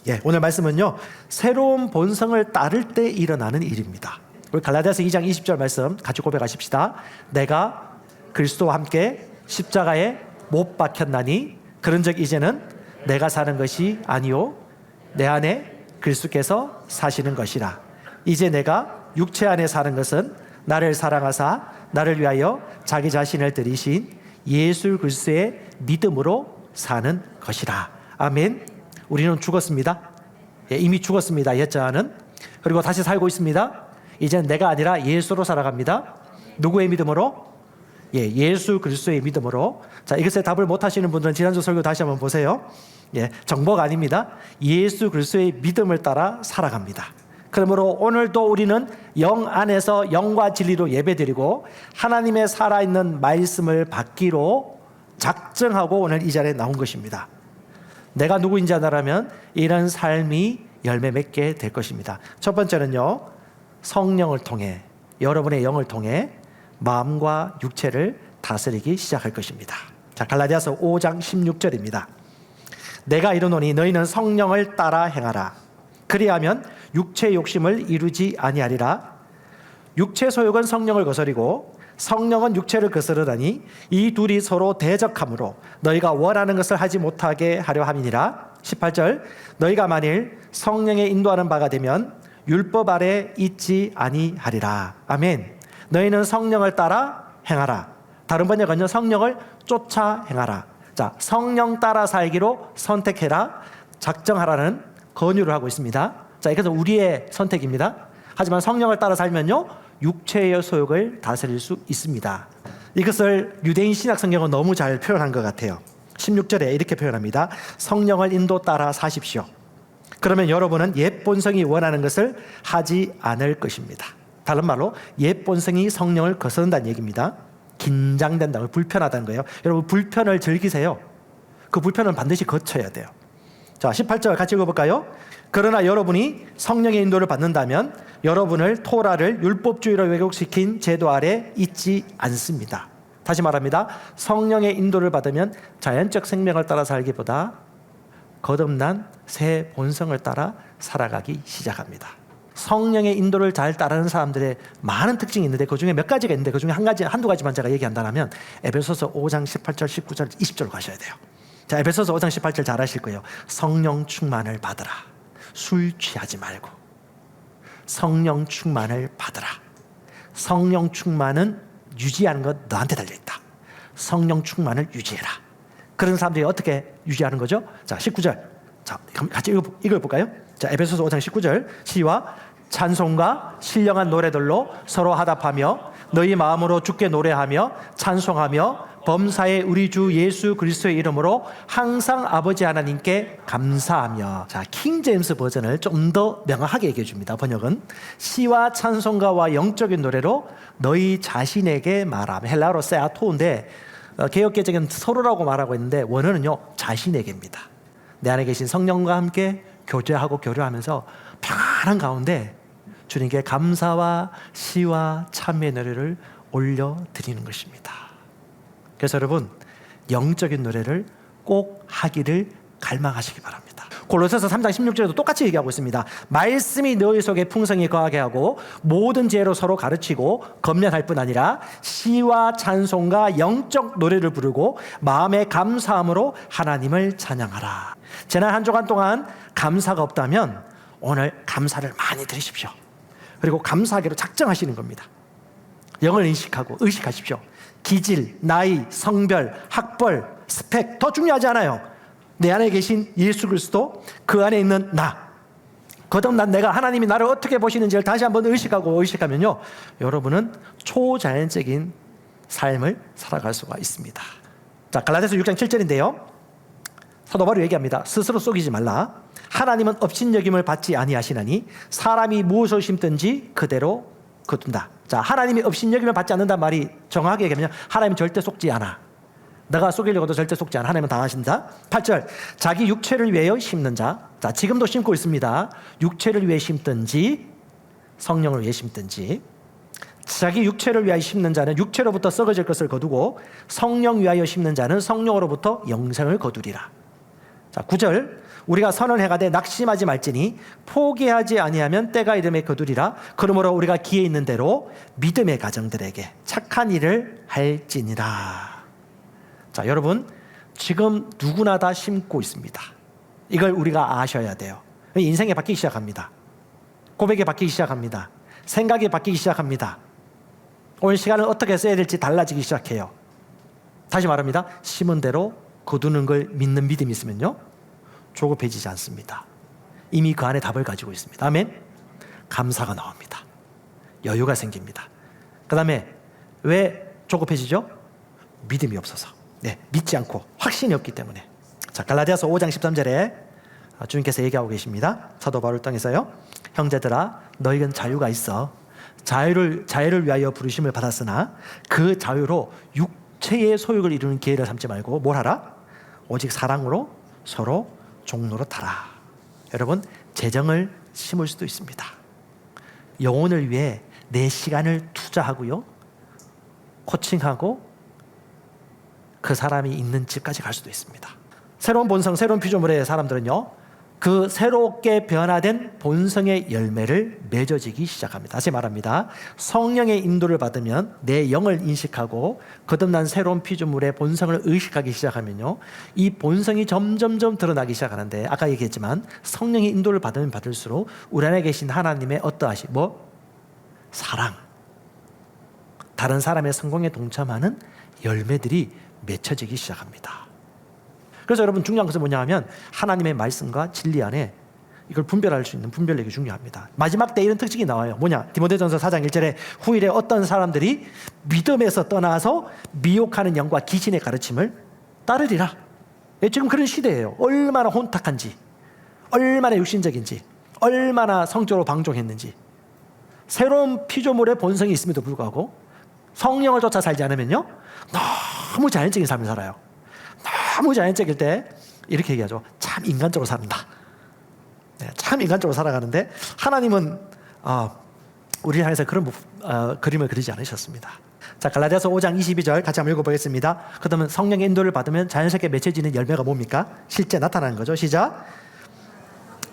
예, 오늘 말씀은요, 새로운 본성을 따를 때 일어나는 일입니다. 우리 갈라디아서 2장 20절 말씀 같이 고백하십시다. 내가 그리스도와 함께 십자가에 못 박혔나니 그런즉 이제는 내가 사는 것이 아니요 내 안에 그리스도께서 사시는 것이라. 이제 내가 육체 안에 사는 것은 나를 사랑하사 나를 위하여 자기 자신을 들이신 예수 그리스도의 믿음으로 사는 것이라. 아멘. 우리는 죽었습니다. 예, 이미 죽었습니다. 옛자는. 그리고 다시 살고 있습니다. 이제는 내가 아니라 예수로 살아갑니다. 누구의 믿음으로? 예, 예수 그리스도의 믿음으로. 자, 이것에 답을 못 하시는 분들은 지난주 설교 다시 한번 보세요. 예, 정보가 아닙니다. 예수 그리스도의 믿음을 따라 살아갑니다. 그러므로 오늘도 우리는 영 안에서 영과 진리로 예배드리고 하나님의 살아있는 말씀을 받기로 작정하고 오늘 이 자리에 나온 것입니다. 내가 누구인지 알아라면 이런 삶이 열매 맺게 될 것입니다. 첫 번째는요, 성령을 통해, 여러분의 영을 통해 마음과 육체를 다스리기 시작할 것입니다. 자, 갈라디아서 5장 16절입니다. 내가 이르노니 너희는 성령을 따라 행하라. 그리하면 육체의 욕심을 이루지 아니하리라. 육체 소욕은 성령을 거스리고 성령은 육체를 거스르다니 이 둘이 서로 대적함으로 너희가 원하는 것을 하지 못하게 하려 함이니라. 18절 너희가 만일 성령의 인도하는 바가 되면 율법 아래 있지 아니하리라. 아멘. 너희는 성령을 따라 행하라. 다른 번역은요, 성령을 쫓아 행하라. 자, 성령 따라 살기로 선택해라, 작정하라는 권유를 하고 있습니다. 자, 이것은 우리의 선택입니다. 하지만 성령을 따라 살면요, 육체의 소욕을 다스릴 수 있습니다. 이것을 유대인 신약 성경은 너무 잘 표현한 것 같아요. 16절에 이렇게 표현합니다. 성령을 인도 따라 사십시오. 그러면 여러분은 옛 본성이 원하는 것을 하지 않을 것입니다. 다른 말로 옛 본성이 성령을 거스른다는 얘기입니다. 긴장된다고, 불편하다는 거예요. 여러분, 불편을 즐기세요. 그 불편은 반드시 거쳐야 돼요. 자, 18절 같이 읽어볼까요? 그러나 여러분이 성령의 인도를 받는다면 여러분을 토라를 율법주의로 왜곡시킨 제도 아래 있지 않습니다. 다시 말합니다. 성령의 인도를 받으면 자연적 생명을 따라 살기보다 거듭난 새 본성을 따라 살아가기 시작합니다. 성령의 인도를 잘 따르는 사람들의 많은 특징이 있는데 그 중에 몇 가지가 있는데 그 중에 한두 가지만 제가 얘기한다면 에베소서 5장 18절, 19절, 20절 가셔야 돼요. 자, 에베소서 5장 18절 잘 아실 거예요. 성령 충만을 받으라. 술 취하지 말고 성령 충만을 받으라. 성령 충만은 유지하는 것 너한테 달려있다. 성령 충만을 유지해라. 그런 사람들이 어떻게 유지하는 거죠? 자, 19절. 자, 같이 읽어볼까요? 자, 에베소서 5장 19절 시와 찬송과 신령한 노래들로 서로 화답하며 너희 마음으로 주께 노래하며 찬송하며 범사에 우리 주 예수 그리스도의 이름으로 항상 아버지 하나님께 감사하며. 자, 킹 제임스 버전을 좀 더 명확하게 얘기해 줍니다. 번역은 시와 찬송가와 영적인 노래로 너희 자신에게 말하며. 헬라어로 세아토인데 개역개정은 서로라고 말하고 있는데 원어는요, 자신에게입니다. 내 안에 계신 성령과 함께 교제하고 교류하면서 평안한 가운데 주님께 감사와 시와 찬미의 노래를 올려드리는 것입니다. 그래서 여러분, 영적인 노래를 꼭 하기를 갈망하시기 바랍니다. 골로새서 3장 16절에도 똑같이 얘기하고 있습니다. 말씀이 너희 속에 풍성히 거하게 하고 모든 지혜로 서로 가르치고 건면할 뿐 아니라 시와 찬송과 영적 노래를 부르고 마음의 감사함으로 하나님을 찬양하라. 지난 한 주간 동안 감사가 없다면 오늘 감사를 많이 드리십시오. 그리고 감사하기로 작정하시는 겁니다. 영을 인식하고 의식하십시오. 기질, 나이, 성별, 학벌, 스펙 더 중요하지 않아요. 내 안에 계신 예수 그리스도, 그 안에 있는 나, 거듭난 내가, 하나님이 나를 어떻게 보시는지를 다시 한번 의식하면요, 여러분은 초자연적인 삶을 살아갈 수가 있습니다. 자, 갈라디아서 6장 7절인데요, 사도 바울이 얘기합니다. 스스로 속이지 말라. 하나님은 업신여김을 받지 아니하시나니 사람이 무엇을 심든지 그대로 거둔다. 자, 하나님이 업신여김을 받지 않는다는 말이 정확하게 얘기하면 하나님은 절대 속지 않아. 내가 속이려고도 절대 속지 않아. 하나님은 다 하신다. 8절 자기 육체를 위하여 심는 자. 자, 지금도 심고 있습니다. 육체를 위해 심든지 성령을 위해 심든지. 자기 육체를 위하여 심는 자는 육체로부터 썩어질 것을 거두고 성령 위하여 심는 자는 성령으로부터 영생을 거두리라. 자, 9절 우리가 선을 행하되 낙심하지 말지니 포기하지 아니하면 때가 이름에 거두리라. 그러므로 우리가 기회 있는 대로 믿음의 가정들에게 착한 일을 할지니라. 자, 여러분, 지금 누구나 다 심고 있습니다. 이걸 우리가 아셔야 돼요. 인생이 바뀌기 시작합니다. 고백이 바뀌기 시작합니다. 생각이 바뀌기 시작합니다. 오늘 시간을 어떻게 써야 될지 달라지기 시작해요. 다시 말합니다. 심은 대로 거두는 걸 믿는 믿음이 있으면요, 조급해지지 않습니다. 이미 그 안에 답을 가지고 있습니다. 아멘. 감사가 나옵니다. 여유가 생깁니다. 그 다음에 왜 조급해지죠? 믿음이 없어서. 네, 믿지 않고 확신이 없기 때문에. 자, 갈라디아서 5장 13절에 주님께서 얘기하고 계십니다. 사도 바울을 통해서요. 형제들아, 너희는 자유가 있어. 자유를 위하여 부르심을 받았으나 그 자유로 육체의 소욕을 이루는 기회를 삼지 말고 뭘 하라? 오직 사랑으로 서로 종로로 타라. 여러분, 재정을 심을 수도 있습니다. 영혼을 위해 내 시간을 투자하고요, 코칭하고 그 사람이 있는 집까지 갈 수도 있습니다. 새로운 본성, 새로운 피조물의 사람들은요, 그 새롭게 변화된 본성의 열매를 맺어지기 시작합니다. 다시 말합니다. 성령의 인도를 받으면 내 영을 인식하고 거듭난 새로운 피조물의 본성을 의식하기 시작하면요, 이 본성이 점점점 드러나기 시작하는데, 아까 얘기했지만 성령의 인도를 받으면 받을수록 우리 안에 계신 하나님의 어떠하시 사랑, 다른 사람의 성공에 동참하는 열매들이 맺혀지기 시작합니다. 그래서 여러분, 중요한 것은 뭐냐 하면 하나님의 말씀과 진리 안에 이걸 분별할 수 있는 분별력이 중요합니다. 마지막 때 이런 특징이 나와요. 뭐냐? 디모데전서 4장 1절에 후일에 어떤 사람들이 믿음에서 떠나서 미혹하는 영과 귀신의 가르침을 따르리라. 지금 그런 시대예요. 얼마나 혼탁한지, 얼마나 육신적인지, 얼마나 성적으로 방종했는지. 새로운 피조물의 본성이 있음에도 불구하고 성령을 쫓아 살지 않으면요, 너무 자연적인 삶을 살아요. 너무 자연적일 때 이렇게 얘기하죠. 참 인간적으로 산다. 네, 참 인간적으로 살아가는데 하나님은 우리를 향해서 그런 그림을 그리지 않으셨습니다. 자, 갈라디아서 5장 22절 같이 한번 읽어보겠습니다. 그러면 성령의 인도를 받으면 자연스럽게 맺혀지는 열매가 뭡니까? 실제 나타나는 거죠. 시작.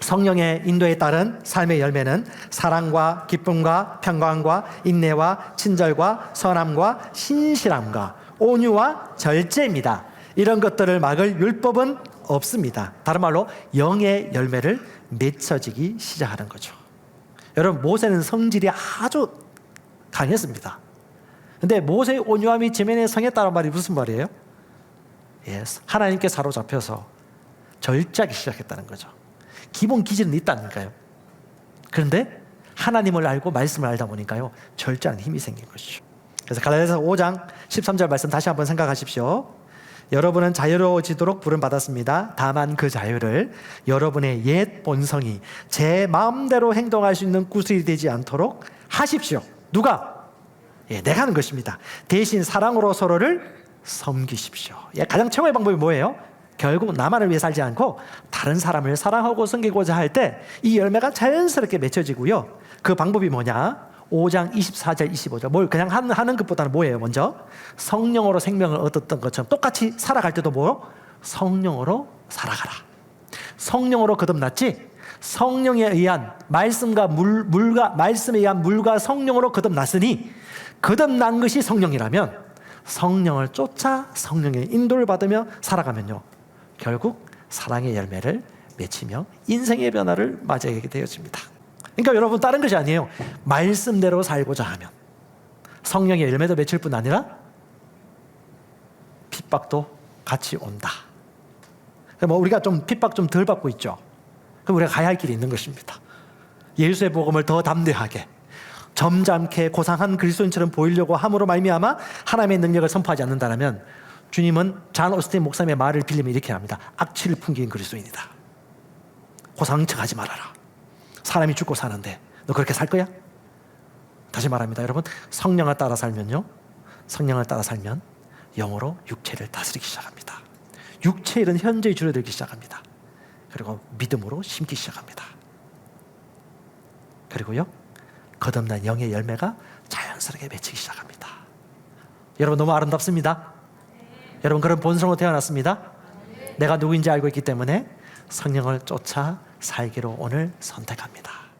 성령의 인도에 따른 삶의 열매는 사랑과 기쁨과 평강과 인내와 친절과 선함과 신실함과 온유와 절제입니다. 이런 것들을 막을 율법은 없습니다. 다른 말로 영의 열매를 맺혀지기 시작하는 거죠. 여러분, 모세는 성질이 아주 강했습니다. 근데 모세의 온유함이 지면에 성했다는 말이 무슨 말이에요? 하나님께 사로잡혀서 절제하기 시작했다는 거죠. 기본 기질은 있다니까요. 그런데 하나님을 알고 말씀을 알다 보니까요, 절제하는 힘이 생긴 것이죠. 그래서 갈라디아서 5장 13절 말씀 다시 한번 생각하십시오. 여러분은 자유로워지도록 부름받았습니다. 다만 그 자유를 여러분의 옛 본성이 제 마음대로 행동할 수 있는 구슬이 되지 않도록 하십시오. 누가? 내가 하는 것입니다. 대신 사랑으로 서로를 섬기십시오. 가장 최고의 방법이 뭐예요? 결국 나만을 위해 살지 않고 다른 사람을 사랑하고 섬기고자 할 때 이 열매가 자연스럽게 맺혀지고요. 그 방법이 뭐냐? 5장 24절 25절 뭘 그냥 하는 것보다는 뭐예요? 먼저 성령으로 생명을 얻었던 것처럼 똑같이 살아갈 때도 성령으로 살아가라. 성령으로 거듭났지? 성령에 의한 말씀과 말씀에 의한 물과 성령으로 거듭났으니, 거듭난 것이 성령이라면 성령을 쫓아 성령의 인도를 받으며 살아가면요, 결국 사랑의 열매를 맺히며 인생의 변화를 맞이하게 되어집니다. 그러니까 여러분, 다른 것이 아니에요. 말씀대로 살고자 하면 성령의 열매도 맺힐 뿐 아니라 핍박도 같이 온다. 우리가 좀 핍박 좀 덜 받고 있죠. 그럼 우리가 가야 할 길이 있는 것입니다. 예수의 복음을 더 담대하게 점잖게 고상한 그리스도인처럼 보이려고 함으로 말미암아 하나님의 능력을 선포하지 않는다면, 주님은 잔 오스틴 목사님의 말을 빌리면 이렇게 합니다. 악취를 풍긴 그리스도인이다. 고상한 척하지 말아라. 사람이 죽고 사는데 너 그렇게 살 거야? 다시 말합니다. 여러분, 성령을 따라 살면요, 성령을 따라 살면 영으로 육체를 다스리기 시작합니다. 육체의 일은 현저히 줄어들기 시작합니다. 그리고 믿음으로 심기 시작합니다. 그리고요, 거듭난 영의 열매가 자연스럽게 맺히기 시작합니다. 여러분, 너무 아름답습니다. 여러분, 그런 본성으로 태어났습니다. 내가 누구인지 알고 있기 때문에 성령을 쫓아 살기로 오늘 선택합니다.